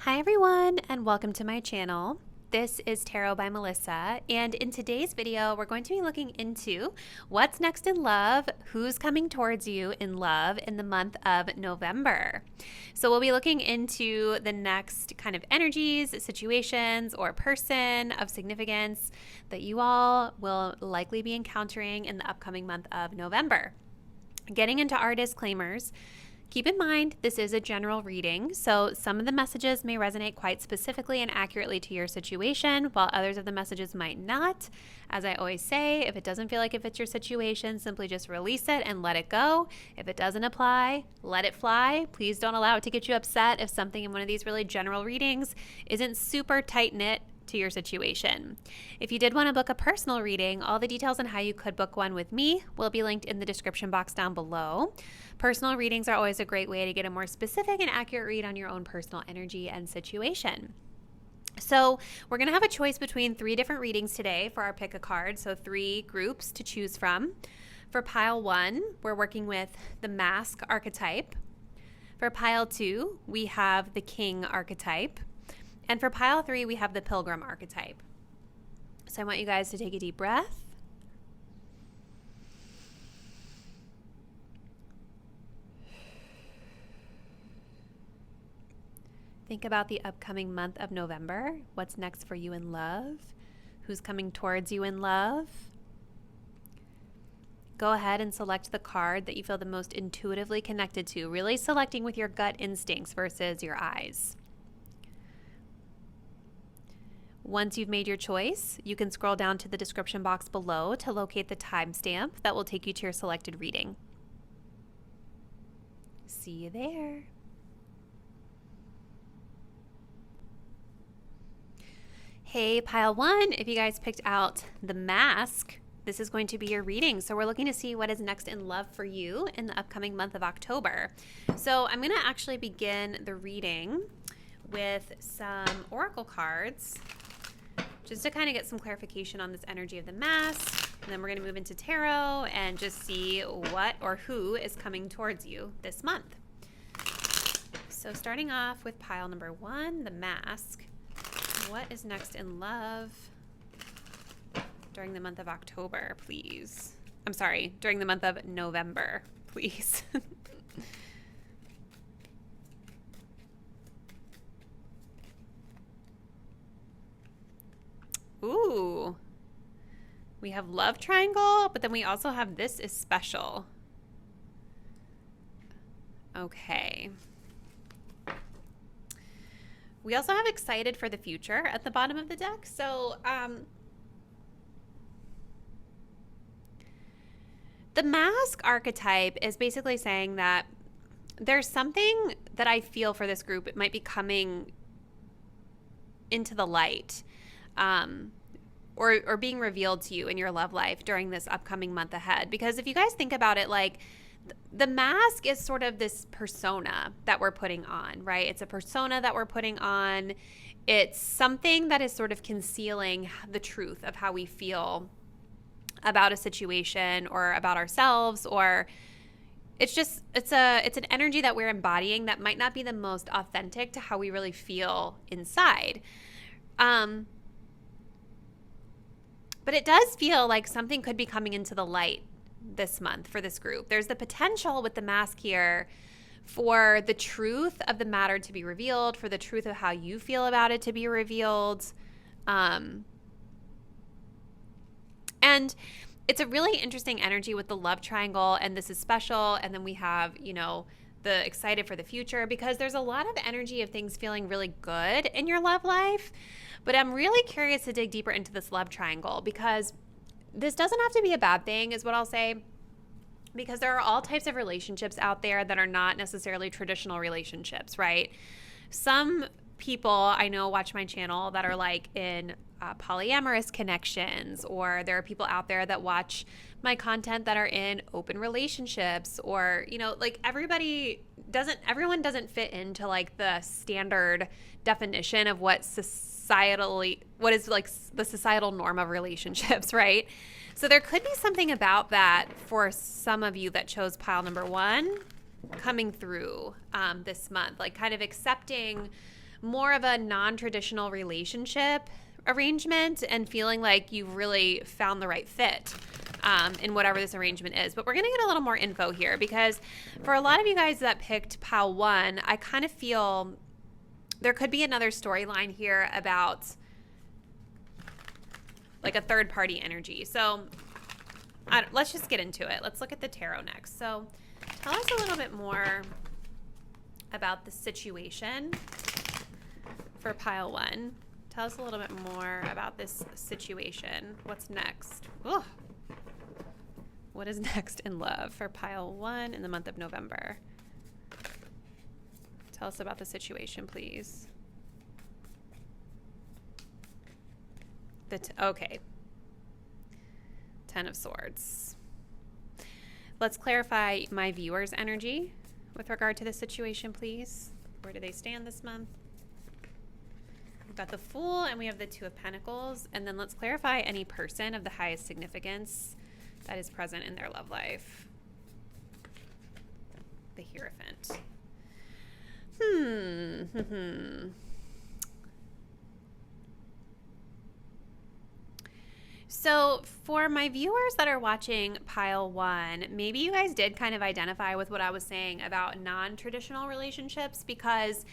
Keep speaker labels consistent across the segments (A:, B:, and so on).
A: Hi everyone, and welcome to my channel. This is Tarot by Melissa, and in today's video we're going to be looking into what's next in love, who's coming towards you in love in the month of November. So we'll be looking into the next kind of energies, situations, or person of significance that you all will likely be encountering in the upcoming month of November. Getting into our disclaimers, keep in mind, this is a general reading, so some of the messages may resonate quite specifically and accurately to your situation, while others of the messages might not. As I always say, if it doesn't feel like it fits your situation, simply just release it and let it go. If it doesn't apply, let it fly. Please don't allow it to get you upset if something in one of these really general readings isn't super tight-knit to your situation. If you did want to book a personal reading, all the details on how you could book one with me will be linked in the description box down below. Personal readings are always a great way to get a more specific and accurate read on your own personal energy and situation. So we're going to have a choice between 3 different readings today for our pick a card, so 3 groups to choose from. For pile 1, we're working with the Mask archetype. For pile 2, we have the King archetype. And for pile 3, we have the Pilgrim archetype. So I want you guys to take a deep breath. Think about the upcoming month of November. What's next for you in love? Who's coming towards you in love? Go ahead and select the card that you feel the most intuitively connected to, really selecting with your gut instincts versus your eyes. Once you've made your choice, you can scroll down to the description box below to locate the timestamp that will take you to your selected reading. See you there. Hey, pile 1, if you guys picked out the Mask, this is going to be your reading. So we're looking to see what is next in love for you in the upcoming month of October. So I'm going to actually begin the reading with some oracle cards, just to kind of get some clarification on this energy of the Mask. And then we're going to move into tarot and just see what or who is coming towards you this month. So starting off with pile number 1, the Mask. What is next in love during the month of October, please? I'm sorry, during the month of November, please. Ooh, we have love triangle, but then we also have this is special. Okay. We also have excited for the future at the bottom of the deck. So the Mask archetype is basically saying that there's something that I feel for this group. It might be coming into the light. Or being revealed to you in your love life during this upcoming month ahead. Because if you guys think about it, like the Mask is sort of this persona that we're putting on, right? It's a persona that we're putting on. It's something that is sort of concealing the truth of how we feel about a situation or about ourselves, or it's an energy that we're embodying that might not be the most authentic to how we really feel inside. But it does feel like something could be coming into the light this month for this group. There's the potential with the Mask here for the truth of the matter to be revealed, for the truth of how you feel about it to be revealed. And it's a really interesting energy with the love triangle, and this is special. And then we have, the excited for the future, because there's a lot of energy of things feeling really good in your love life. But I'm really curious to dig deeper into this love triangle, because this doesn't have to be a bad thing, is what I'll say, because there are all types of relationships out there that are not necessarily traditional relationships, right? Some people I know watch my channel that are like in polyamorous connections, or there are people out there that watch my content that are in open relationships, or, like everyone doesn't fit into like the standard definition of what is like the societal norm of relationships, right? So there could be something about that for some of you that chose pile number 1 coming through this month, like kind of accepting more of a non-traditional relationship arrangement and feeling like you've really found the right fit in whatever this arrangement is. But we're going to get a little more info here, because for a lot of you guys that picked pile 1, I kind of feel there could be another storyline here about like a third party energy. So let's just get into it. Let's look at the tarot next. So tell us a little bit more about the situation for pile 1. Tell us a little bit more about this situation. What's next? Ugh. What is next in love for pile 1 in the month of November? Tell us about the situation, please. Okay. 10 of Swords. Let's clarify my viewers' energy with regard to the situation, please. Where do they stand this month? We've got the Fool and we have the 2 of Pentacles. And then let's clarify any person of the highest significance that is present in their love life. The Hierophant. So for my viewers that are watching pile 1, maybe you guys did kind of identify with what I was saying about non-traditional relationships, because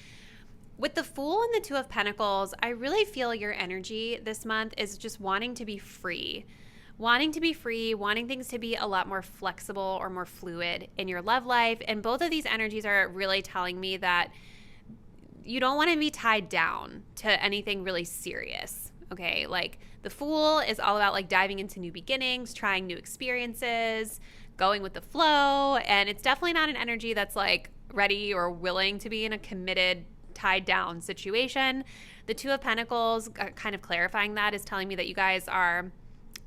A: with the Fool and the 2 of Pentacles, I really feel your energy this month is just wanting to be free. Wanting to be free, wanting things to be a lot more flexible or more fluid in your love life. And both of these energies are really telling me that you don't want to be tied down to anything really serious, okay? Like the Fool is all about like diving into new beginnings, trying new experiences, going with the flow. And it's definitely not an energy that's like ready or willing to be in a committed, tied down situation. The 2 of Pentacles, kind of clarifying that, is telling me that you guys are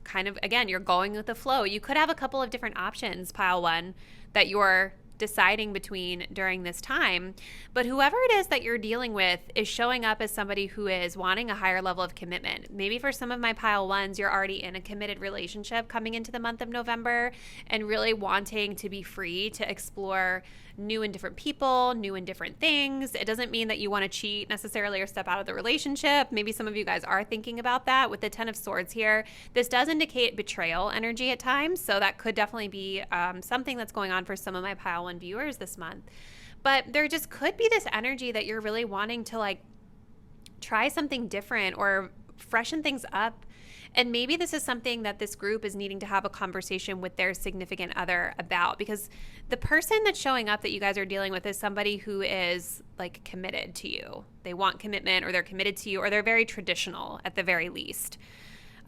A: kind of, again, you're going with the flow. You could have a couple of different options, pile 1, that you're deciding between during this time. But whoever it is that you're dealing with is showing up as somebody who is wanting a higher level of commitment. Maybe for some of my pile 1s, you're already in a committed relationship coming into the month of November and really wanting to be free to explore new and different people, new and different things. It doesn't mean that you want to cheat necessarily or step out of the relationship. Maybe some of you guys are thinking about that. With the 10 of Swords here, this does indicate betrayal energy at times. So that could definitely be something that's going on for some of my pile 1 viewers this month. But there just could be this energy that you're really wanting to like try something different or freshen things up. And maybe this is something that this group is needing to have a conversation with their significant other about, because the person that's showing up that you guys are dealing with is somebody who is like committed to you. They want commitment, or they're committed to you, or they're very traditional at the very least.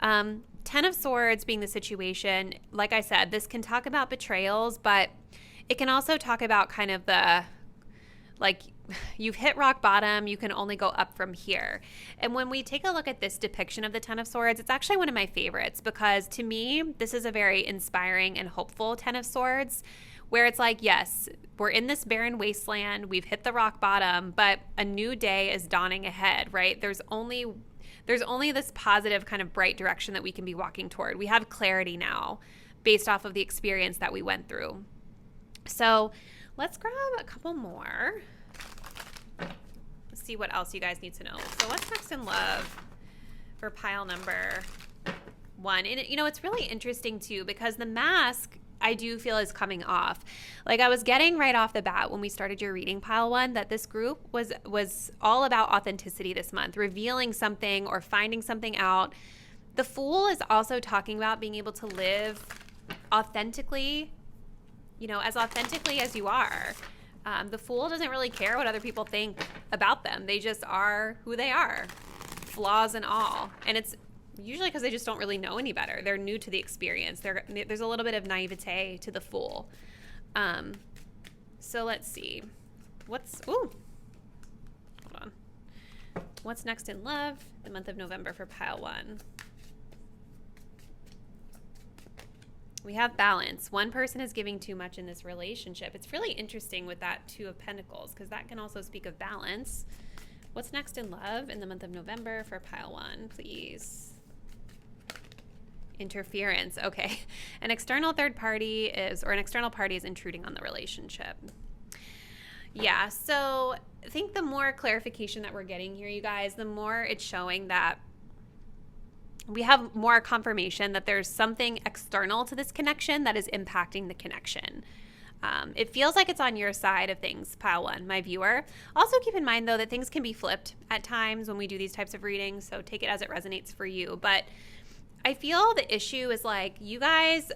A: 10 of Swords being the situation, like I said, this can talk about betrayals, but it can also talk about kind of the, like, you've hit rock bottom, you can only go up from here. And when we take a look at this depiction of the 10 of Swords, it's actually one of my favorites, because to me, this is a very inspiring and hopeful 10 of Swords, where it's like, yes, we're in this barren wasteland, we've hit the rock bottom, but a new day is dawning ahead, right? There's only this positive kind of bright direction that we can be walking toward. We have clarity now based off of the experience that we went through. So let's grab a couple more. Let's see what else you guys need to know. So what's next in love for pile number 1? And you know, it's really interesting too, because the mask, I do feel, is coming off. Like I was getting right off the bat when we started your reading, pile 1, that this group was all about authenticity this month, revealing something or finding something out. The Fool is also talking about being able to live authentically, you know, as authentically as you are. The Fool doesn't really care what other people think about them. They just are who they are, flaws and all. And it's usually because they just don't really know any better. They're new to the experience. There's a little bit of naivete to the Fool. So let's see. Hold on. What's next in love, the month of November for pile 1? We have balance. One person is giving too much in this relationship. It's really interesting with that 2 of Pentacles, because that can also speak of balance. What's next in love in the month of November for pile 1, please? Interference. Okay. An external party is intruding on the relationship. Yeah, so think the more clarification that we're getting here, you guys, the more it's showing that we have more confirmation that there's something external to this connection that is impacting the connection. It feels like it's on your side of things, pile one, my viewer. Also keep in mind, though, that things can be flipped at times when we do these types of readings, so take it as it resonates for you. But I feel the issue is like you guys,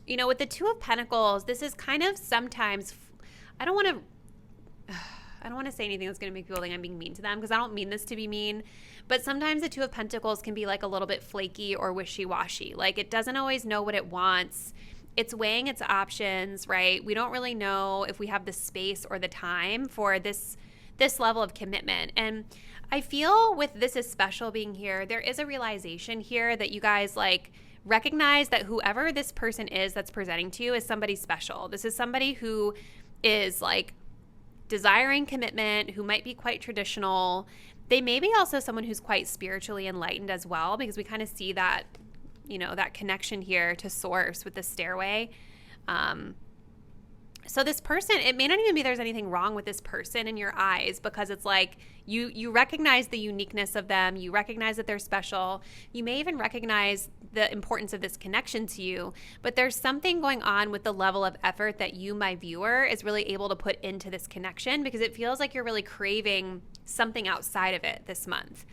A: you know, with the Two of Pentacles, this is kind of sometimes, I don't want to say anything that's going to make people think I'm being mean to them, because I don't mean this to be mean, but sometimes the Two of Pentacles can be like a little bit flaky or wishy-washy. Like it doesn't always know what it wants. It's weighing its options, right? We don't really know if we have the space or the time for this level of commitment. And I feel with this is special being here, there is a realization here that you guys like recognize that whoever this person is that's presenting to you is somebody special. This is somebody who is like desiring commitment, who might be quite traditional. They may be also someone who's quite spiritually enlightened as well, because we kind of see that, you know, that connection here to source with the stairway. So this person, it may not even be there's anything wrong with this person in your eyes, because it's like you recognize the uniqueness of them. You recognize that they're special. You may even recognize the importance of this connection to you, but there's something going on with the level of effort that you, my viewer, is really able to put into this connection, because it feels like you're really craving something outside of it this month.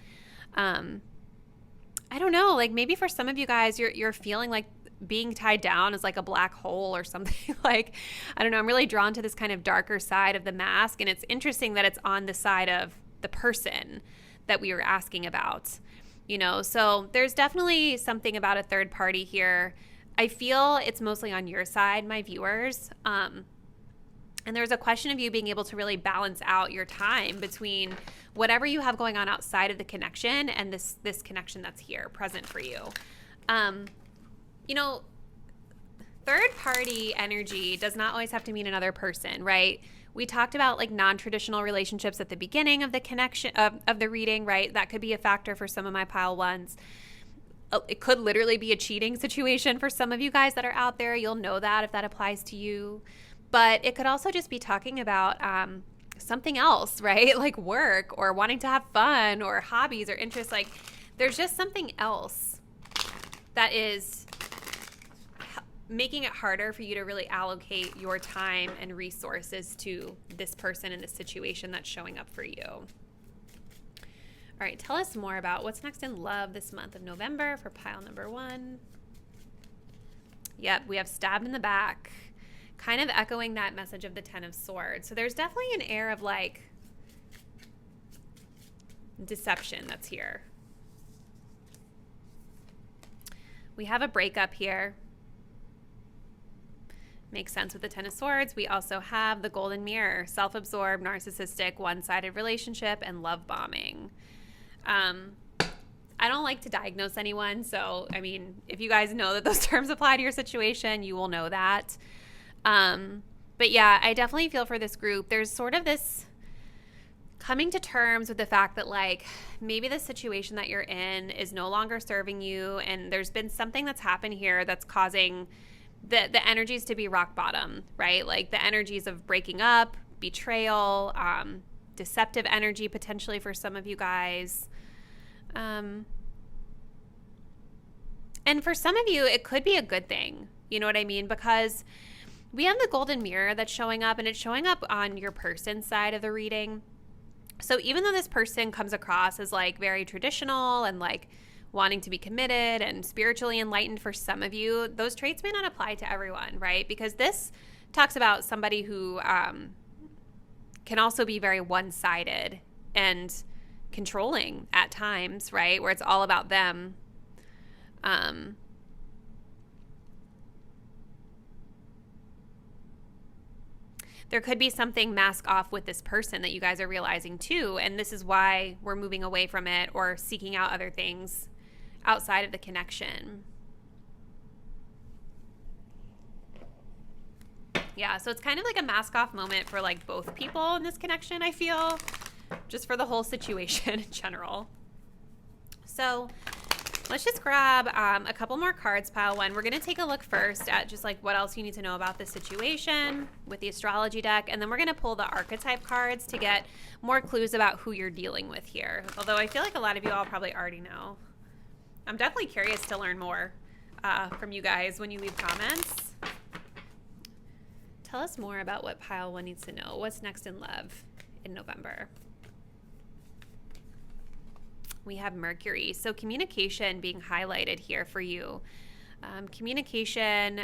A: I don't know, like maybe for some of you guys, you're feeling like being tied down is like a black hole or something. Like, I don't know, I'm really drawn to this kind of darker side of the mask, and it's interesting that it's on the side of the person that we were asking about, you know? So there's definitely something about a third party here. I feel it's mostly on your side, my viewers. And there's a question of you being able to really balance out your time between whatever you have going on outside of the connection and this connection that's here present for you. You know, third party energy does not always have to mean another person, right? We talked about like non-traditional relationships at the beginning of the connection of the reading, right? That could be a factor for some of my pile ones. It could literally be a cheating situation for some of you guys that are out there. You'll know that if that applies to you. But it could also just be talking about something else, right? Like work or wanting to have fun or hobbies or interests. Like there's just something else that is making it harder for you to really allocate your time and resources to this person in this situation that's showing up for you. All right, tell us more about what's next in love this month of November for pile number one. Yep, we have stabbed in the back, kind of echoing that message of the Ten of Swords. So there's definitely an air of like deception that's here. We have a breakup here. Makes sense with the Ten of Swords. We also have the Golden Mirror, self-absorbed, narcissistic, one-sided relationship, and love bombing. I don't like to diagnose anyone, so, I mean, if you guys know that those terms apply to your situation, you will know that. But yeah, I definitely feel for this group. There's sort of this coming to terms with the fact that like maybe the situation that you're in is no longer serving you, and there's been something that's happened here that's causing the energies to be rock bottom, right? Like the energies of breaking up, betrayal, deceptive energy potentially for some of you guys. And for some of you, it could be a good thing. You know what I mean? Because we have the Golden Mirror that's showing up, and it's showing up on your person's side of the reading. So even though this person comes across as like very traditional and like wanting to be committed and spiritually enlightened for some of you, those traits may not apply to everyone, right? Because this talks about somebody who can also be very one-sided and controlling at times, right? Where it's all about them. There could be something mask off with this person that you guys are realizing too, and this is why we're moving away from it or seeking out other things outside of the connection. Yeah, so it's kind of like a mask off moment for like both people in this connection, I feel, just for the whole situation in general. So Let's just grab a couple more cards, pile one. We're going to take a look first at just like what else you need to know about the situation with the astrology deck, and then we're going to pull the archetype cards to get more clues about who you're dealing with here. Although I feel like a lot of you all probably already know. I'm definitely curious to learn more from you guys when you leave comments. Tell us more about what pile one needs to know. What's next in love in November? We have Mercury. So communication being highlighted here for you. Communication,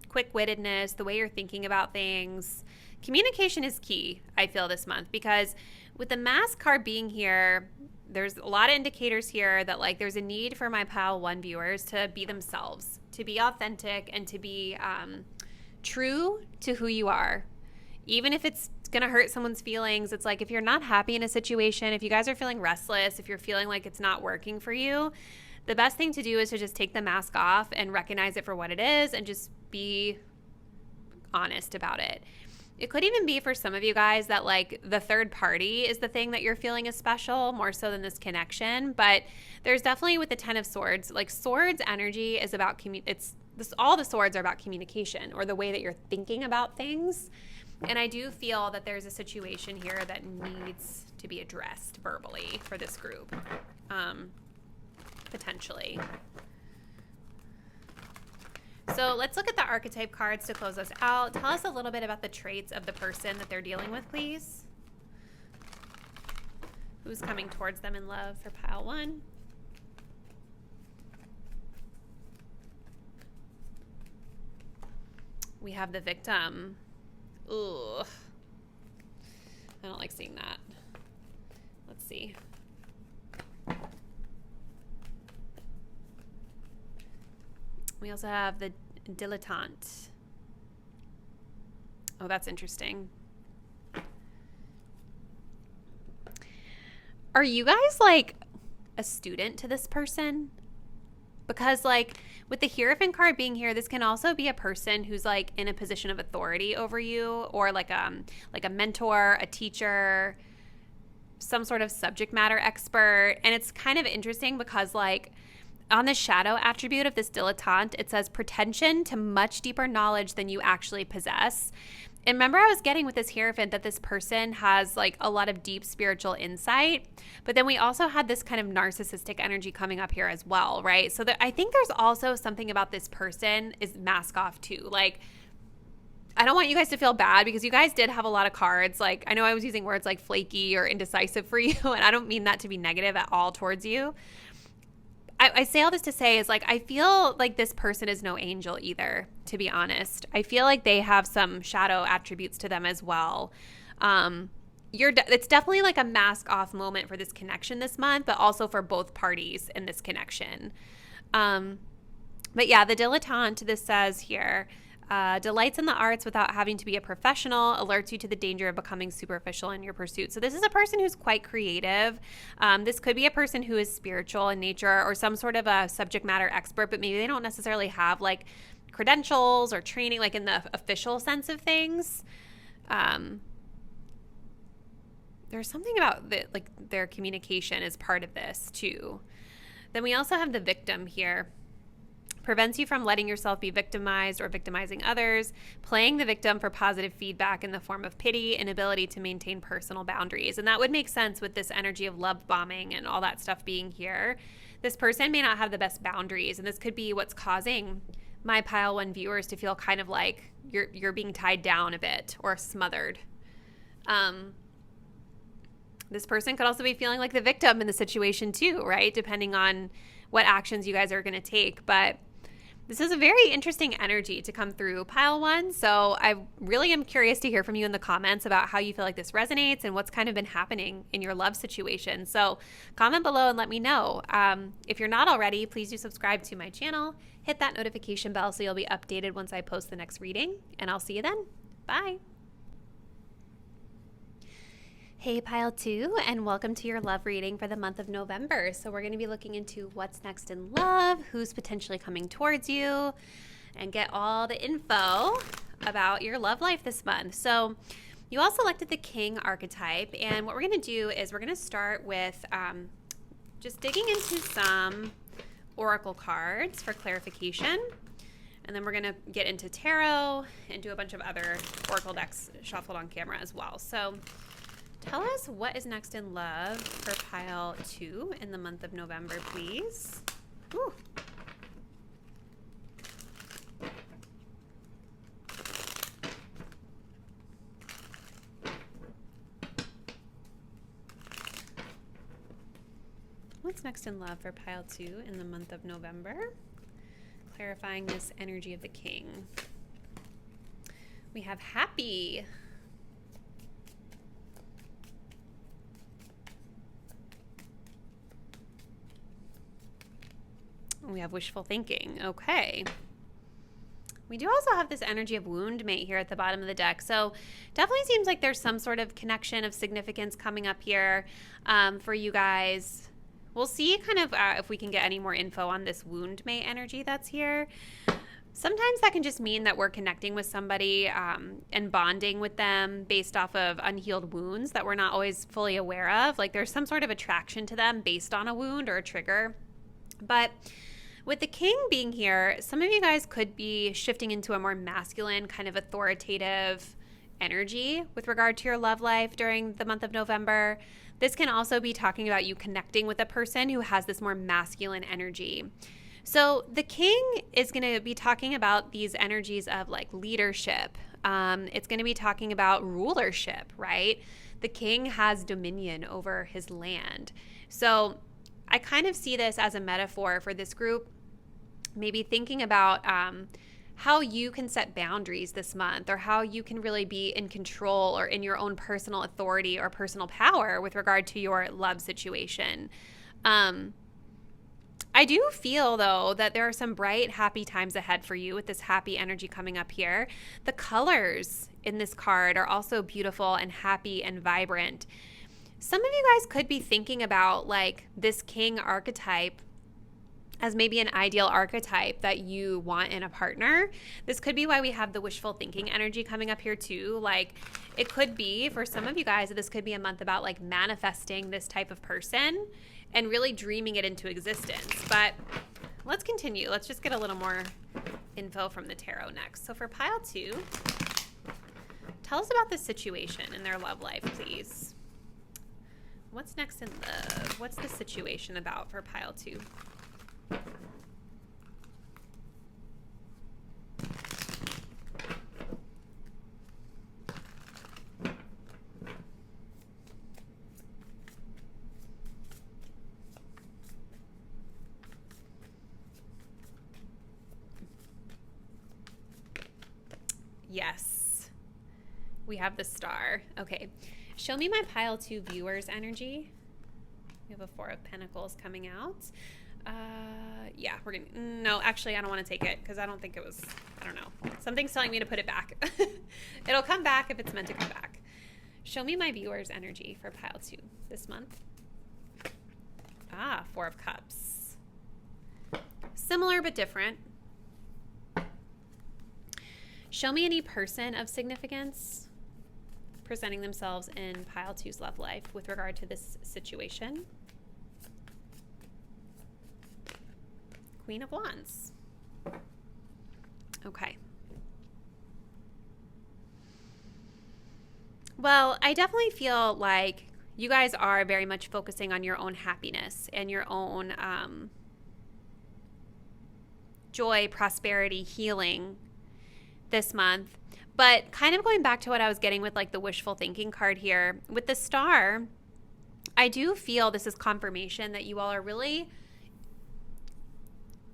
A: quick-wittedness, the way you're thinking about things. Communication is key, I feel, this month, because with the Mask card being here, there's a lot of indicators here that like there's a need for my pile one viewers to be themselves, to be authentic, and to be true to who you are. Even if it's going to hurt someone's feelings, it's like if you're not happy in a situation, if you guys are feeling restless, if you're feeling like it's not working for you, the best thing to do is to just take the mask off and recognize it for what it is and just be honest about it. It could even be for some of you guys that like the third party is the thing that you're feeling is special more so than this connection. But there's definitely with the 10 of Swords, like Swords energy is about all the swords are about communication or the way that you're thinking about things. And I do feel that there's a situation here that needs to be addressed verbally for this group, potentially. So let's look at the archetype cards to close us out. Tell us a little bit about the traits of the person that they're dealing with, please. Who's coming towards them in love for pile one? We have the victim. Ooh, I don't like seeing that. Let's see. We also have the dilettante. Oh, that's interesting. Are you guys like a student to this person? Because like with the Hierophant card being here, this can also be a person who's like in a position of authority over you, or like a mentor, a teacher, some sort of subject matter expert. And it's kind of interesting because like on the shadow attribute of this dilettante, it says pretension to much deeper knowledge than you actually possess. And remember I was getting with this Hierophant that this person has like a lot of deep spiritual insight, but then we also had this kind of narcissistic energy coming up here as well, right? So I think there's also something about this person is mask off too. Like, I don't want you guys to feel bad because you guys did have a lot of cards. Like, I know I was using words like flaky or indecisive for you, and I don't mean that to be negative at all towards you. I say all this to say is like I feel like this person is no angel either, to be honest. I feel like they have some shadow attributes to them as well. It's definitely like a mask off moment for this connection this month, but also for both parties in this connection. But yeah, the dilettante, this says here, delights in the arts without having to be a professional, alerts you to the danger of becoming superficial in your pursuit. So this is a person who's quite creative. This could be a person who is spiritual in nature or some sort of a subject matter expert, but maybe they don't necessarily have like credentials or training like in the official sense of things. There's something about like their communication is part of this too. Then we also have the victim here. Prevents you from letting yourself be victimized or victimizing others, playing the victim for positive feedback in the form of pity and ability to maintain personal boundaries. And that would make sense with this energy of love bombing and all that stuff being here. This person may not have the best boundaries, and this could be what's causing my pile one viewers to feel kind of like you're being tied down a bit or smothered. This person could also be feeling like the victim in the situation too, right? Depending on what actions you guys are going to take. But this is a very interesting energy to come through pile one. So I really am curious to hear from you in the comments about how you feel like this resonates and what's kind of been happening in your love situation. So comment below and let me know. If you're not already, please do subscribe to my channel. Hit that notification bell so you'll be updated once I post the next reading. And I'll see you then. Bye. Hey pile two, and welcome to your love reading for the month of November. So we're going to be looking into what's next in love, who's potentially coming towards you, and get all the info about your love life this month. So you all selected the King archetype, and what we're going to do is we're going to start with just digging into some oracle cards for clarification. And then we're going to get into tarot and do a bunch of other oracle decks shuffled on camera as well. So tell us what is next in love for pile 2 in the month of November, please. Ooh. What's next in love for pile 2 in the month of November? Clarifying this energy of the king. We have happy. We have wishful thinking. Okay. We do also have this energy of wound mate here at the bottom of the deck. So definitely seems like there's some sort of connection of significance coming up here for you guys. We'll see kind of if we can get any more info on this wound mate energy that's here. Sometimes that can just mean that we're connecting with somebody and bonding with them based off of unhealed wounds that we're not always fully aware of. Like there's some sort of attraction to them based on a wound or a trigger. But with the king being here, some of you guys could be shifting into a more masculine kind of authoritative energy with regard to your love life during the month of November. This can also be talking about you connecting with a person who has this more masculine energy. So the king is going to be talking about these energies of like leadership. It's going to be talking about rulership, right? The king has dominion over his land. So I kind of see this as a metaphor for this group, maybe thinking about how you can set boundaries this month, or how you can really be in control or in your own personal authority or personal power with regard to your love situation. I do feel, though, that there are some bright, happy times ahead for you with this happy energy coming up here. The colors in this card are also beautiful and happy and vibrant. Some of you guys could be thinking about like this king archetype as maybe an ideal archetype that you want in a partner. This could be why we have the wishful thinking energy coming up here too. Like it could be for some of you guys that this could be a month about like manifesting this type of person and really dreaming it into existence. But let's continue. Let's just get a little more info from the tarot next. So for pile 2, tell us about the situation in their love life, please. What's next in love? What's the situation about for pile 2? Yes, we have the star. Okay, show me my pile 2 viewers energy. We have a 4 of Pentacles coming out. Yeah, we're gonna, no, actually I don't want to take it because I don't think it was, I don't know. Something's telling me to put it back. It'll come back if it's meant to come back. Show me my viewers energy for pile 2 this month. 4 of Cups. Similar but different. Show me any person of significance presenting themselves in pile 2's love life with regard to this situation. Queen of Wands. Okay. Well, I definitely feel like you guys are very much focusing on your own happiness and your own joy, prosperity, healing this month. But kind of going back to what I was getting with like the wishful thinking card here, with the star, I do feel this is confirmation that you all are really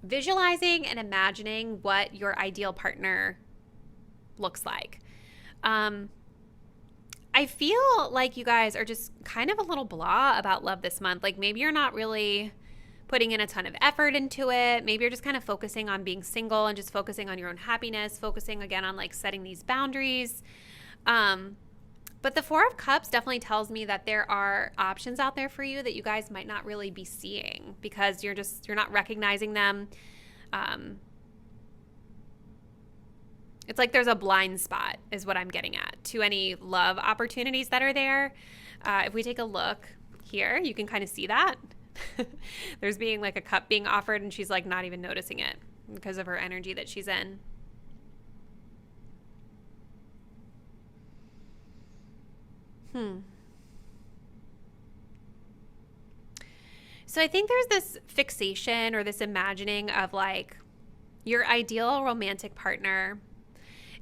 A: visualizing and imagining what your ideal partner looks like. I feel like you guys are just kind of a little blah about love this month. Like maybe you're not really putting in a ton of effort into it. Maybe you're just kind of focusing on being single and just focusing on your own happiness, focusing again on like setting these boundaries. But the 4 of Cups definitely tells me that there are options out there for you that you guys might not really be seeing because you're not recognizing them. It's like there's a blind spot is what I'm getting at to any love opportunities that are there. If we take a look here, you can kind of see that. There's being like a cup being offered and she's like not even noticing it because of her energy that she's in. So I think there's this fixation or this imagining of like your ideal romantic partner.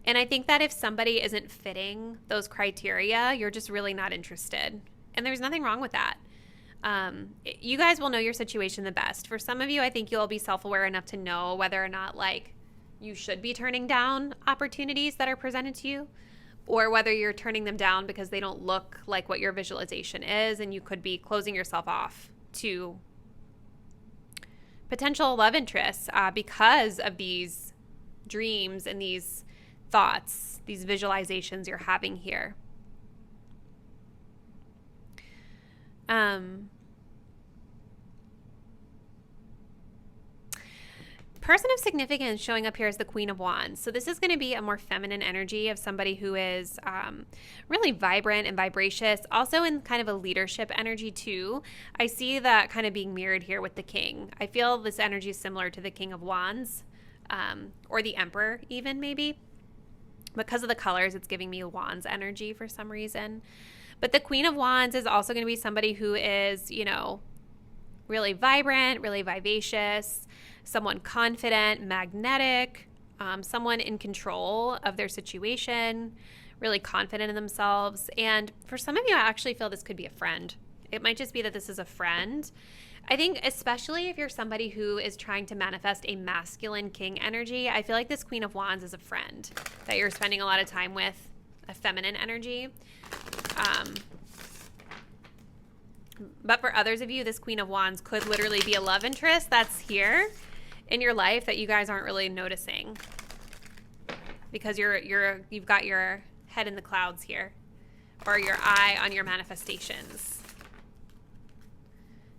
A: And I think that if somebody isn't fitting those criteria, you're just really not interested. And there's nothing wrong with that. You guys will know your situation the best. For some of you, I think you'll be self-aware enough to know whether or not like you should be turning down opportunities that are presented to you, or whether you're turning them down because they don't look like what your visualization is, and you could be closing yourself off to potential love interests because of these dreams and these thoughts, these visualizations you're having here. Person of significance showing up here is the Queen of Wands. So this is going to be a more feminine energy of somebody who is really vibrant and vivacious, also in kind of a leadership energy too. I see that kind of being mirrored here with the King. I feel this energy is similar to the King of Wands, or the Emperor even maybe. Because of the colors, it's giving me Wands energy for some reason. But the Queen of Wands is also going to be somebody who is, you know, really vibrant, really vivacious, someone confident, magnetic, someone in control of their situation, really confident in themselves. And for some of you, I actually feel this could be a friend. It might just be that this is a friend. I think especially if you're somebody who is trying to manifest a masculine king energy, I feel like this Queen of Wands is a friend that you're spending a lot of time with, a feminine energy. But for others of you, this Queen of Wands could literally be a love interest that's here in your life that you guys aren't really noticing because you've got your head in the clouds here, or your eye on your manifestations.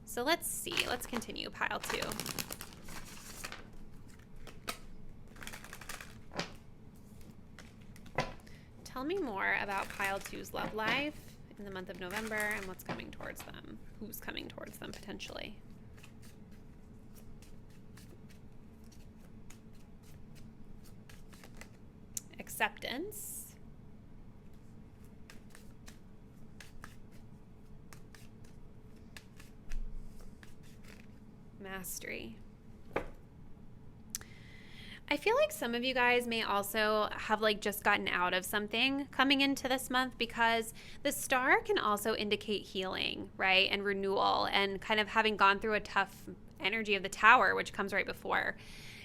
A: So let's see. Let's continue pile 2. Tell me more about pile 2's love life in the month of November and what's coming towards them. Who's coming towards them potentially? Acceptance. Mastery. I feel like some of you guys may also have like just gotten out of something coming into this month, because the star can also indicate healing, right? And renewal, and kind of having gone through a tough energy of the Tower, which comes right before.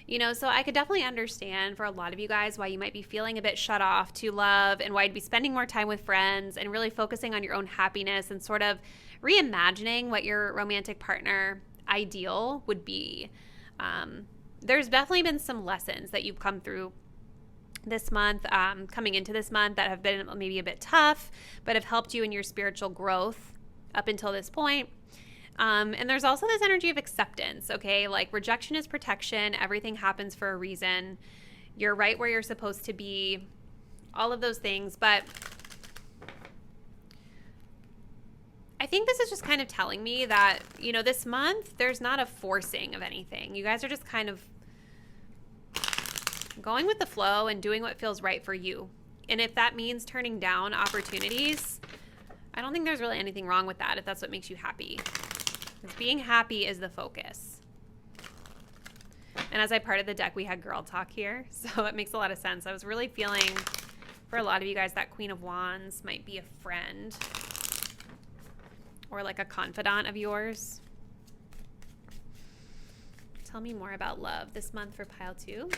A: You know, so I could definitely understand for a lot of you guys why you might be feeling a bit shut off to love, and why you'd be spending more time with friends and really focusing on your own happiness and sort of reimagining what your romantic partner ideal would be. There's definitely been some lessons that you've come through this month, coming into this month, that have been maybe a bit tough, but have helped you in your spiritual growth up until this point. And there's also this energy of acceptance, okay? Like rejection is protection. Everything happens for a reason. You're right where you're supposed to be. All of those things. But I think this is just kind of telling me that, you know, this month, there's not a forcing of anything. You guys are just kind of going with the flow and doing what feels right for you. And if that means turning down opportunities, I don't think there's really anything wrong with that if that's what makes you happy. Because being happy is the focus. And as I parted the deck, we had girl talk here, so it makes a lot of sense. I was really feeling, for a lot of you guys, that Queen of Wands might be a friend or like a confidant of yours. Tell me more about love this month for pile 2.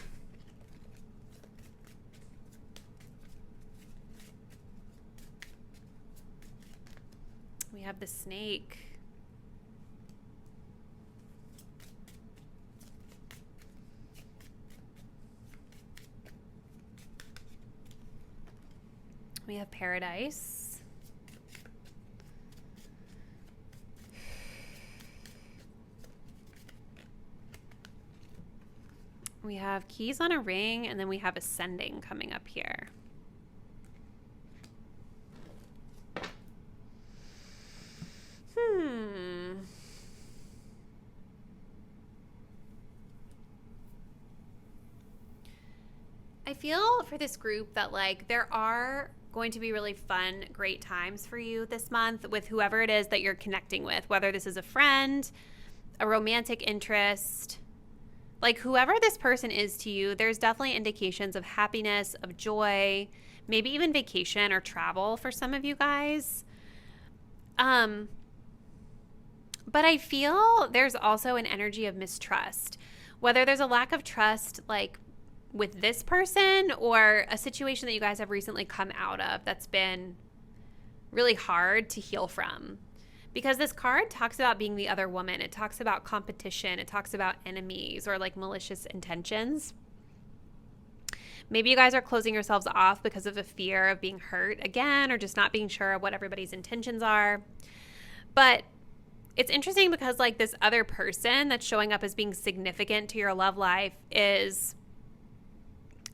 A: We have the Snake. We have Paradise. We have Keys on a Ring, and then we have Ascending coming up here. I feel for this group that like there are going to be really fun, great times for you this month with whoever it is that you're connecting with, whether this is a friend, a romantic interest, like whoever this person is to you, there's definitely indications of happiness, of joy, maybe even vacation or travel for some of you guys. But I feel there's also an energy of mistrust, whether there's a lack of trust, like with this person or a situation that you guys have recently come out of that's been really hard to heal from. Because this card talks about being the other woman. It talks about competition. It talks about enemies or like malicious intentions. Maybe you guys are closing yourselves off because of a fear of being hurt again or just not being sure of what everybody's intentions are. But it's interesting because like this other person that's showing up as being significant to your love life is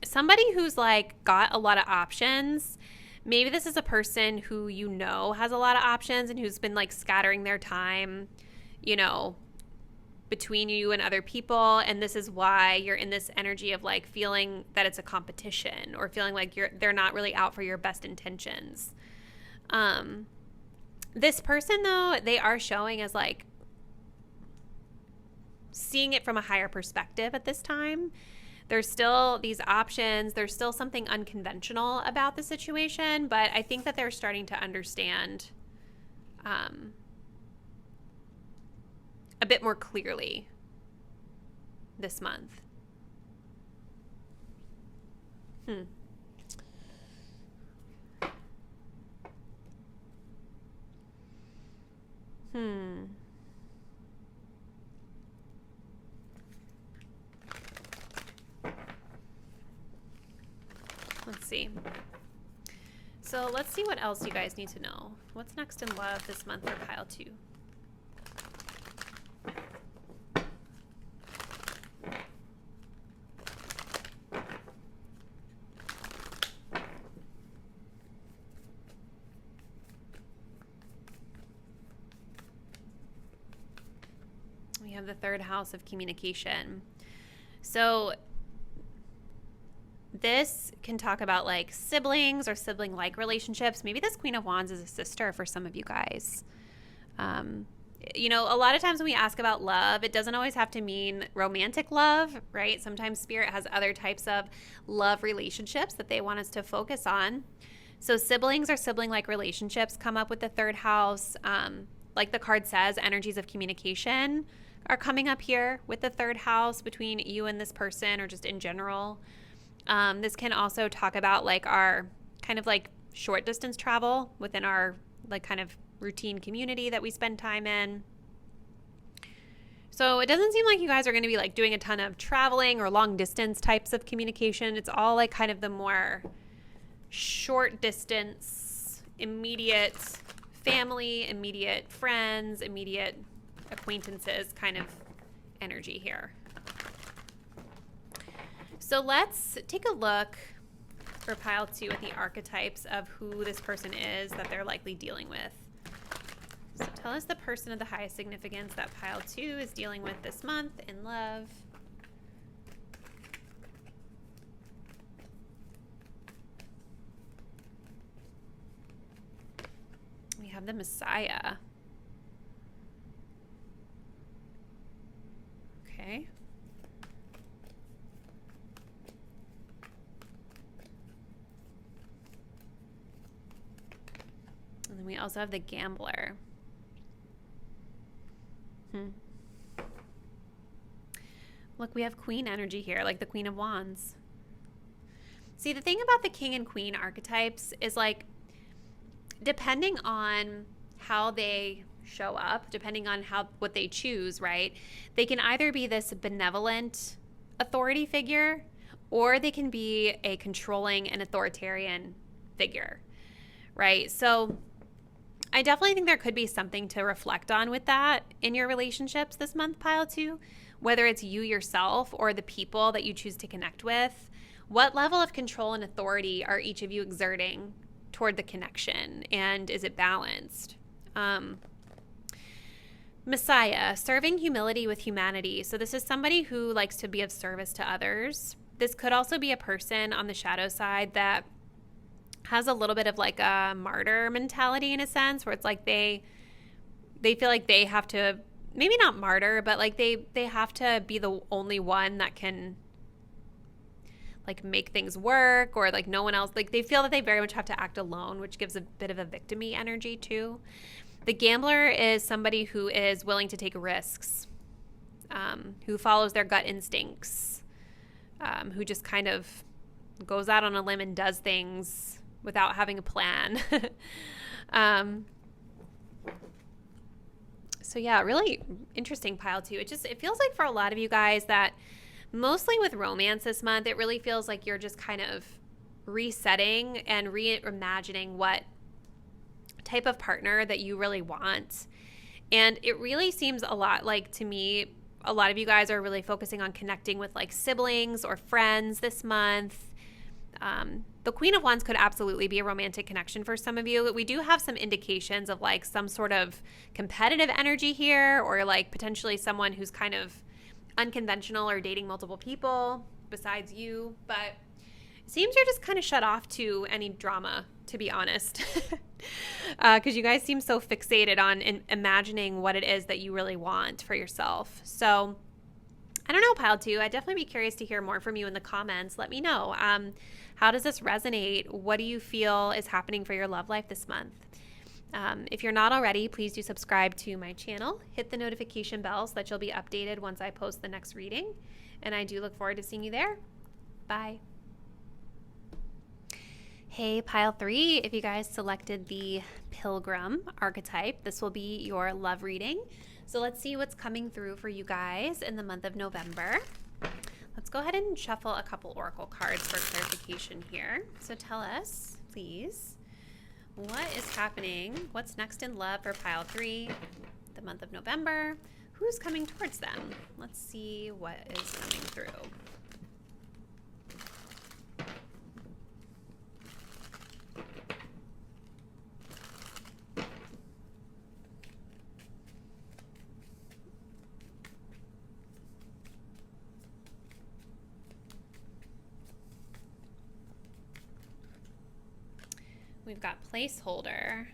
A: somebody who's like got a lot of options. Maybe this is a person who you know has a lot of options and who's been like scattering their time, you know, between you and other people. And this is why you're in this energy of like feeling that it's a competition or feeling like they're not really out for your best intentions. This person though, they are showing as like seeing it from a higher perspective at this time. There's still these options. There's still something unconventional about the situation, but I think that they're starting to understand a bit more clearly this month. Let's see. So let's see what else you guys need to know. What's next in love this month for pile 2? We have the third house of communication. So this can talk about like siblings or sibling-like relationships. Maybe this Queen of Wands is a sister for some of you guys. You know, a lot of times when we ask about love, it doesn't always have to mean romantic love, right? Sometimes Spirit has other types of love relationships that they want us to focus on. So siblings or sibling-like relationships come up with the third house. Like the card says, energies of communication are coming up here with the third house between you and this person or just in general. This can also talk about like our kind of like short distance travel within our like kind of routine community that we spend time in. So it doesn't seem like you guys are going to be like doing a ton of traveling or long distance types of communication. It's all like kind of the more short distance, immediate family, immediate friends, immediate acquaintances kind of energy here. So let's take a look for pile 2 at the archetypes of who this person is that they're likely dealing with. So tell us the person of the highest significance that pile 2 is dealing with this month in love. We have the Messiah. Okay. And then we also have the Gambler. Look, we have Queen energy here, like the Queen of Wands. See, the thing about the King and Queen archetypes is like, depending on how they show up, depending on what they choose, right? They can either be this benevolent authority figure, or they can be a controlling and authoritarian figure, right? So I definitely think there could be something to reflect on with that in your relationships this month, pile 2, whether it's you yourself or the people that you choose to connect with. What level of control and authority are each of you exerting toward the connection, and is it balanced? Messiah, serving humility with humanity. So this is somebody who likes to be of service to others. This could also be a person on the shadow side that has a little bit of like a martyr mentality in a sense, where it's like they feel like they have to, maybe not martyr, but like they have to be the only one that can like make things work, or like no one else, like they feel that they very much have to act alone, which gives a bit of a victim-y energy too. The gambler is somebody who is willing to take risks, who follows their gut instincts, who just kind of goes out on a limb and does things without having a plan. So yeah, really interesting pile too. It feels like for a lot of you guys that mostly with romance this month, it really feels like you're just kind of resetting and reimagining what type of partner that you really want. And it really seems a lot like, to me, a lot of you guys are really focusing on connecting with like siblings or friends this month. The Queen of Wands could absolutely be a romantic connection for some of you. We do have some indications of like some sort of competitive energy here, or like potentially someone who's kind of unconventional or dating multiple people besides you. But it seems you're just kind of shut off to any drama, to be honest, because you guys seem so fixated on imagining what it is that you really want for yourself. So I don't know, Pile 2. I'd definitely be curious to hear more from you in the comments. Let me know. How does this resonate? What do you feel is happening for your love life this month? If you're not already, please do subscribe to my channel. Hit the notification bell so that you'll be updated once I post the next reading. And I do look forward to seeing you there. Bye. Hey, Pile 3. If you guys selected the Pilgrim archetype, this will be your love reading. So let's see what's coming through for you guys in the month of November. Let's go ahead and shuffle a couple oracle cards for clarification here. So tell us, please, what is happening? What's next in love for Pile 3, the month of November? Who's coming towards them? Let's see what is coming through. We've got placeholder.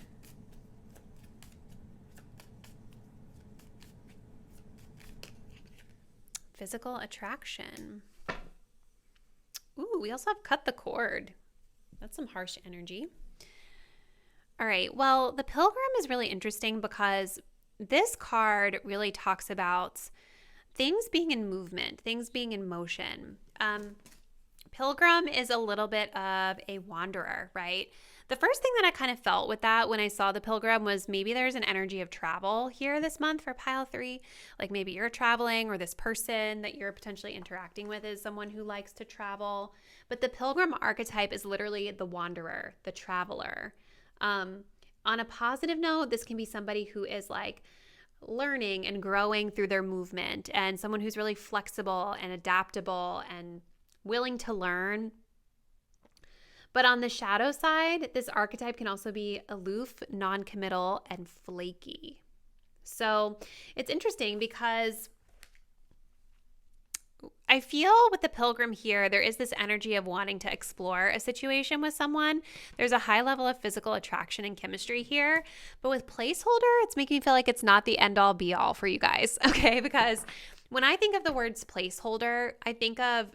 A: Physical attraction. Ooh, we also have cut the cord. That's some harsh energy. All right, well, the Pilgrim is really interesting because this card really talks about things being in movement, things being in motion. Pilgrim is a little bit of a wanderer, right? The first thing that I kind of felt with that when I saw the Pilgrim was maybe there's an energy of travel here this month for Pile 3. Like maybe you're traveling, or this person that you're potentially interacting with is someone who likes to travel. But the Pilgrim archetype is literally the wanderer, the traveler. On a positive note, this can be somebody who is like learning and growing through their movement, and someone who's really flexible and adaptable and willing to learn. But on the shadow side, this archetype can also be aloof, non-committal, and flaky. So it's interesting because I feel with the Pilgrim here, there is this energy of wanting to explore a situation with someone. There's a high level of physical attraction and chemistry here. But with placeholder, it's making me feel like it's not the end-all be-all for you guys, okay? Because when I think of the words placeholder, I think of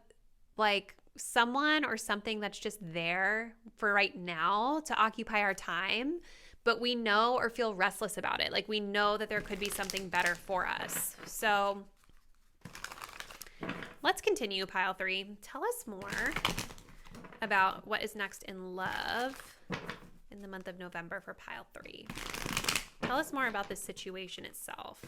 A: like someone or something that's just there for right now to occupy our time, but we know or feel restless about it. Like we know that there could be something better for us. So let's continue, Pile 3. Tell us more about what is next in love in the month of November for Pile 3. Tell us more about the situation itself.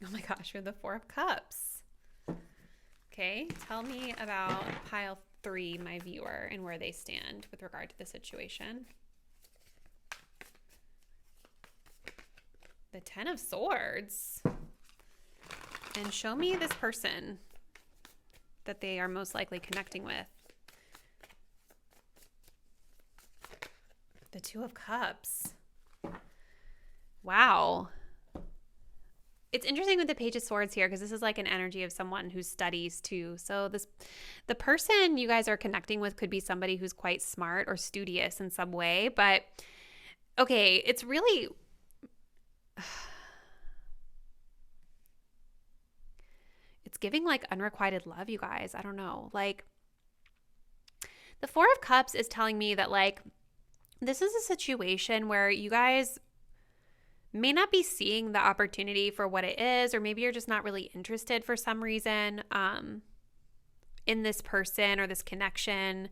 A: Oh my gosh, you're the Four of Cups. Okay, tell me about Pile 3, my viewer, and where they stand with regard to the situation. The Ten of Swords. And show me this person. that they are most likely connecting with. The Two of Cups. Wow. It's interesting with the Page of Swords here because this is like an energy of someone who studies too. So the person you guys are connecting with could be somebody who's quite smart or studious in some way. But okay, it's really... It's giving like unrequited love, you guys. I don't know. Like the Four of Cups is telling me that like this is a situation where you guys may not be seeing the opportunity for what it is, or maybe you're just not really interested for some reason in this person or this connection.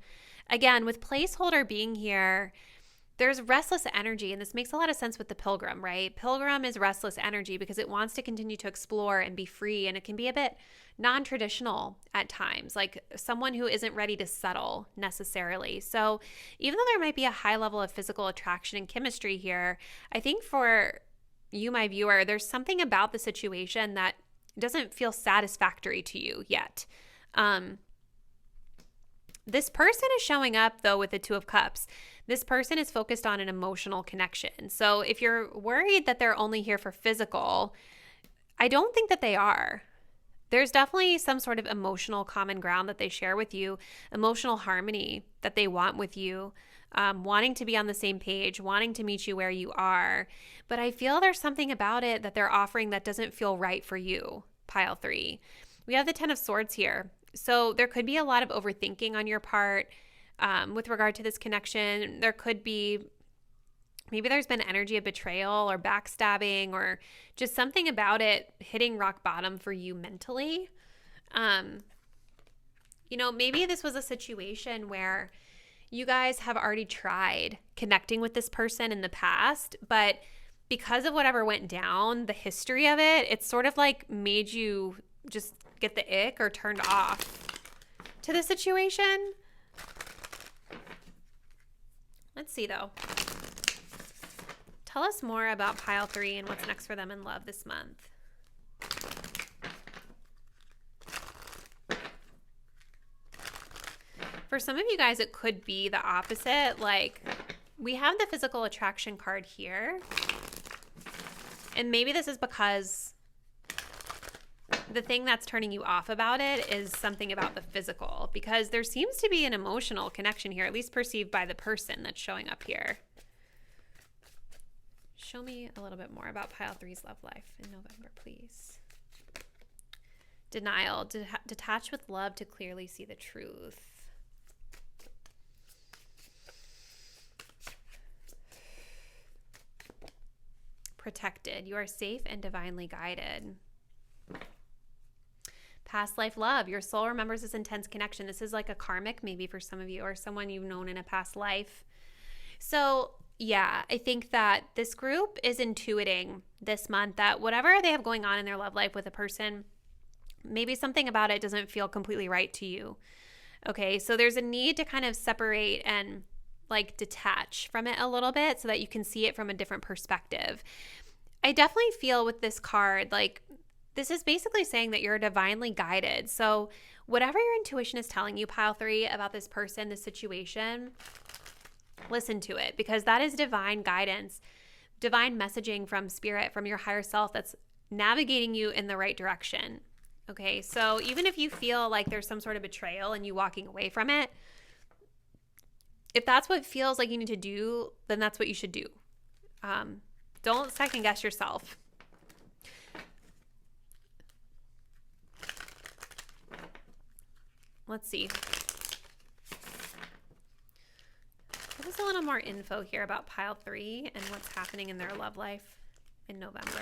A: Again, with placeholder being here, there's restless energy, and this makes a lot of sense with the Pilgrim, right? Pilgrim is restless energy because it wants to continue to explore and be free, and it can be a bit non-traditional at times, like someone who isn't ready to settle necessarily. So even though there might be a high level of physical attraction and chemistry here, I think for you, my viewer, there's something about the situation that doesn't feel satisfactory to you yet. This person is showing up, though, with the Two of Cups. This person is focused on an emotional connection. So if you're worried that they're only here for physical, I don't think that they are. There's definitely some sort of emotional common ground that they share with you, emotional harmony that they want with you, wanting to be on the same page, wanting to meet you where you are. But I feel there's something about it that they're offering that doesn't feel right for you, pile 3. We have the Ten of Swords here. So there could be a lot of overthinking on your part with regard to this connection. There could be, maybe there's been energy of betrayal or backstabbing or just something about it hitting rock bottom for you mentally. You know, maybe this was a situation where you guys have already tried connecting with this person in the past, but because of whatever went down, the history of it, it's sort of like made you just get the ick or turned off to the situation. Let's see though. Tell us more about pile 3 and what's next for them in love this month. For some of you guys, it could be the opposite. Like we have the physical attraction card here. And maybe this is because the thing that's turning you off about it is something about the physical, because there seems to be an emotional connection here, at least perceived by the person that's showing up here. Show me a little bit more about pile 3's love life in November, please. Denial. Detach with love to clearly see the truth. Protected. You are safe and divinely guided. Past life love. Your soul remembers this intense connection. This is like a karmic maybe for some of you, or someone you've known in a past life. So yeah, I think that this group is intuiting this month that whatever they have going on in their love life with a person, maybe something about it doesn't feel completely right to you. Okay, so there's a need to kind of separate and like detach from it a little bit so that you can see it from a different perspective. I definitely feel with this card, like this is basically saying that you're divinely guided. So whatever your intuition is telling you, pile 3, about this person, this situation, listen to it, because that is divine guidance, divine messaging from spirit, from your higher self that's navigating you in the right direction. Okay, so even if you feel like there's some sort of betrayal and you walking away from it, if that's what feels like you need to do, then that's what you should do. Don't second guess yourself. Let's see. Give us a little more info here about pile 3 and what's happening in their love life in November.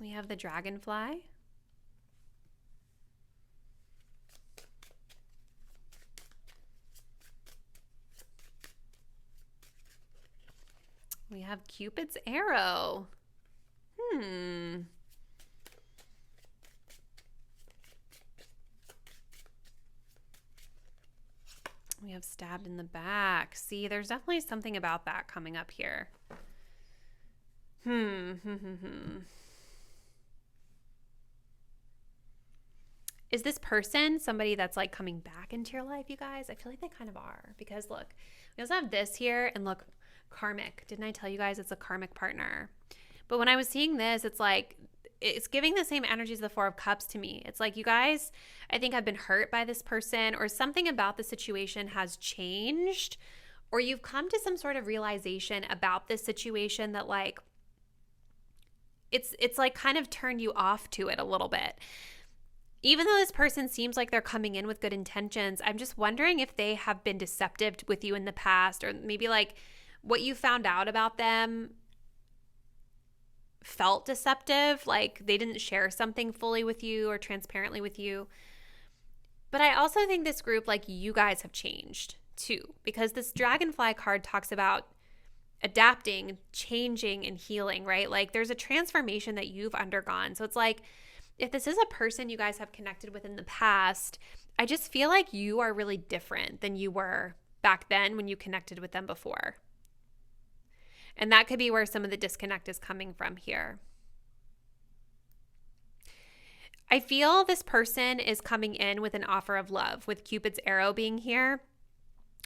A: We have the dragonfly. We have Cupid's arrow. We have stabbed in the back. See, there's definitely something about that coming up here. Is this person somebody that's like coming back into your life, you guys? I feel like they kind of are, because look, we also have this here, and look, karmic. Didn't I tell you guys it's a karmic partner? But when I was seeing this, it's like, it's giving the same energy as the Four of Cups to me. It's like you guys, I think, have been hurt by this person, or something about the situation has changed, or you've come to some sort of realization about this situation that like, it's like kind of turned you off to it a little bit. Even though this person seems like they're coming in with good intentions, I'm just wondering if they have been deceptive with you in the past, or maybe like what you found out about them felt deceptive, like they didn't share something fully with you or transparently with you. But I also think this group, like you guys, have changed too, because this dragonfly card talks about adapting, changing, and healing, right? Like there's a transformation that you've undergone. So it's like, if this is a person you guys have connected with in the past, I just feel like you are really different than you were back then when you connected with them before. And that could be where some of the disconnect is coming from here. I feel this person is coming in with an offer of love, with Cupid's arrow being here.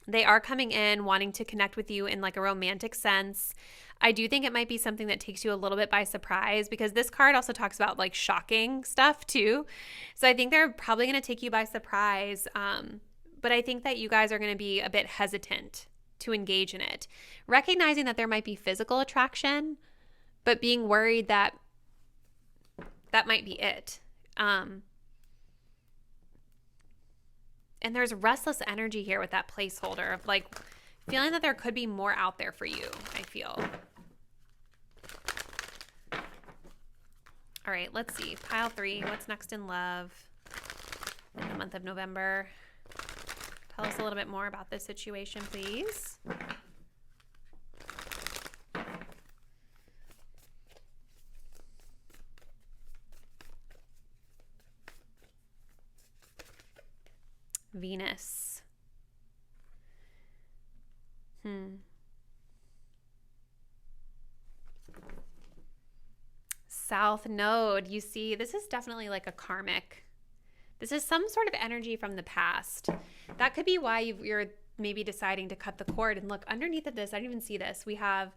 A: They are coming in wanting to connect with you in like a romantic sense. I do think it might be something that takes you a little bit by surprise, because this card also talks about like shocking stuff too. So I think they're probably going to take you by surprise. But I think that you guys are going to be a bit hesitant to engage in it, recognizing that there might be physical attraction, but being worried that that might be it. And there's restless energy here with that placeholder of like feeling that there could be more out there for you, I feel. All right, let's see. Pile 3, what's next in love in the month of November? Tell us a little bit more about this situation, please. Venus. South Node. You see, this is definitely like a karmic. This is some sort of energy from the past. That could be why you're maybe deciding to cut the cord. And look, underneath of this, I didn't even see this. We have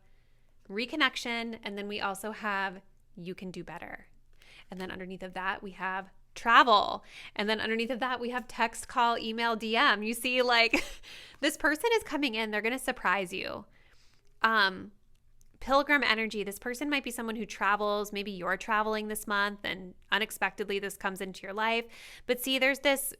A: reconnection, and then we also have you can do better. And then underneath of that, we have travel. And then underneath of that, we have text, call, email, DM. You see, like, this person is coming in. They're going to surprise you. Pilgrim energy. This person might be someone who travels. Maybe you're traveling this month and unexpectedly this comes into your life. But see, there's this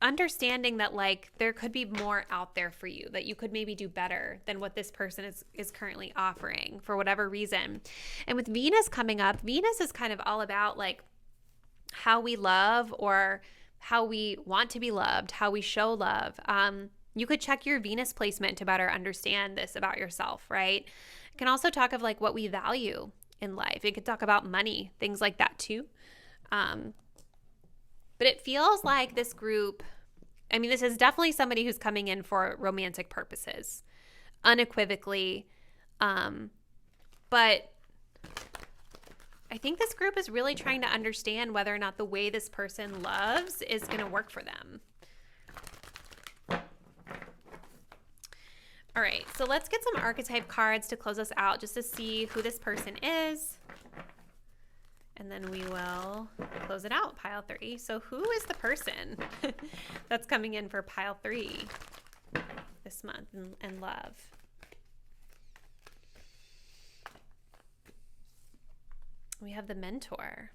A: understanding that like there could be more out there for you, that you could maybe do better than what this person is currently offering for whatever reason. And with Venus coming up, Venus is kind of all about like how we love, or how we want to be loved, how we show love. You could check your Venus placement to better understand this about yourself, right? It can also talk of like what we value in life. It could talk about money, things like that too. But it feels like this group, I mean, this is definitely somebody who's coming in for romantic purposes, unequivocally. But I think this group is really trying to understand whether or not the way this person loves is going to work for them. All right, so let's get some archetype cards to close us out, just to see who this person is. And then we will close it out, pile 3. So who is the person that's coming in for pile 3 this month in love? We have the mentor.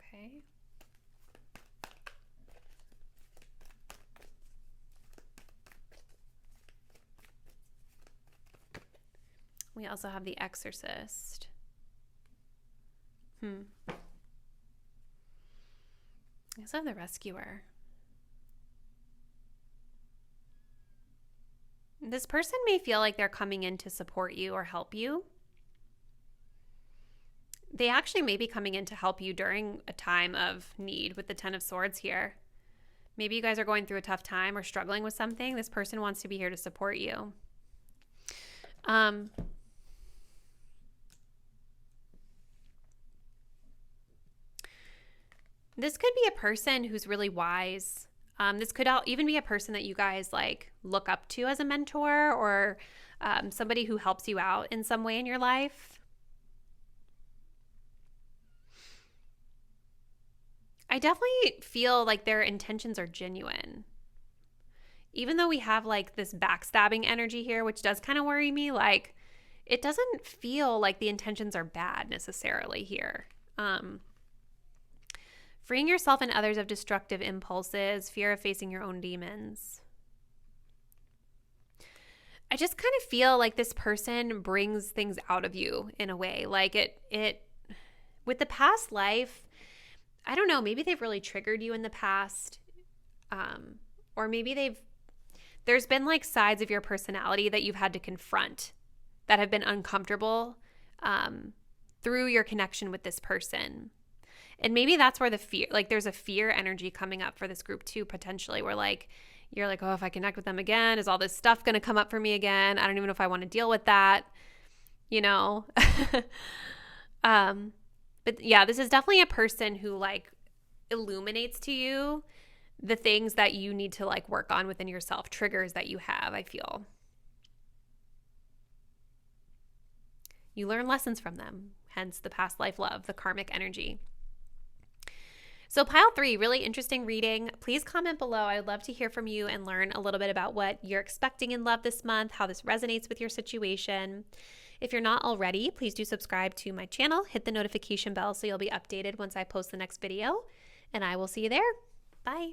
A: Okay. We also have the exorcist. We also have the rescuer. This person may feel like they're coming in to support you or help you. they actually may be coming in to help you during a time of need with the Ten of Swords here. Maybe you guys are going through a tough time or struggling with something. This person wants to be here to support you. This could be a person who's really wise. This could even be a person that you guys like look up to as a mentor, or somebody who helps you out in some way in your life. I definitely feel like their intentions are genuine. Even though we have like this backstabbing energy here, which does kind of worry me, like it doesn't feel like the intentions are bad necessarily here. Freeing yourself and others of destructive impulses, fear of facing your own demons. I just kind of feel like this person brings things out of you in a way. Like it with the past life, I don't know, maybe they've really triggered you in the past. Or maybe there's been like sides of your personality that you've had to confront that have been uncomfortable through your connection with this person. And maybe that's where the fear, like there's a fear energy coming up for this group too, potentially, where like, you're like, oh, if I connect with them again, is all this stuff going to come up for me again? I don't even know if I want to deal with that, you know? But yeah, this is definitely a person who like illuminates to you the things that you need to like work on within yourself, triggers that you have, I feel. You learn lessons from them, hence the past life love, the karmic energy. So pile 3, really interesting reading. Please comment below. I would love to hear from you and learn a little bit about what you're expecting in love this month, how this resonates with your situation. If you're not already, please do subscribe to my channel. Hit the notification bell so you'll be updated once I post the next video. And I will see you there. Bye.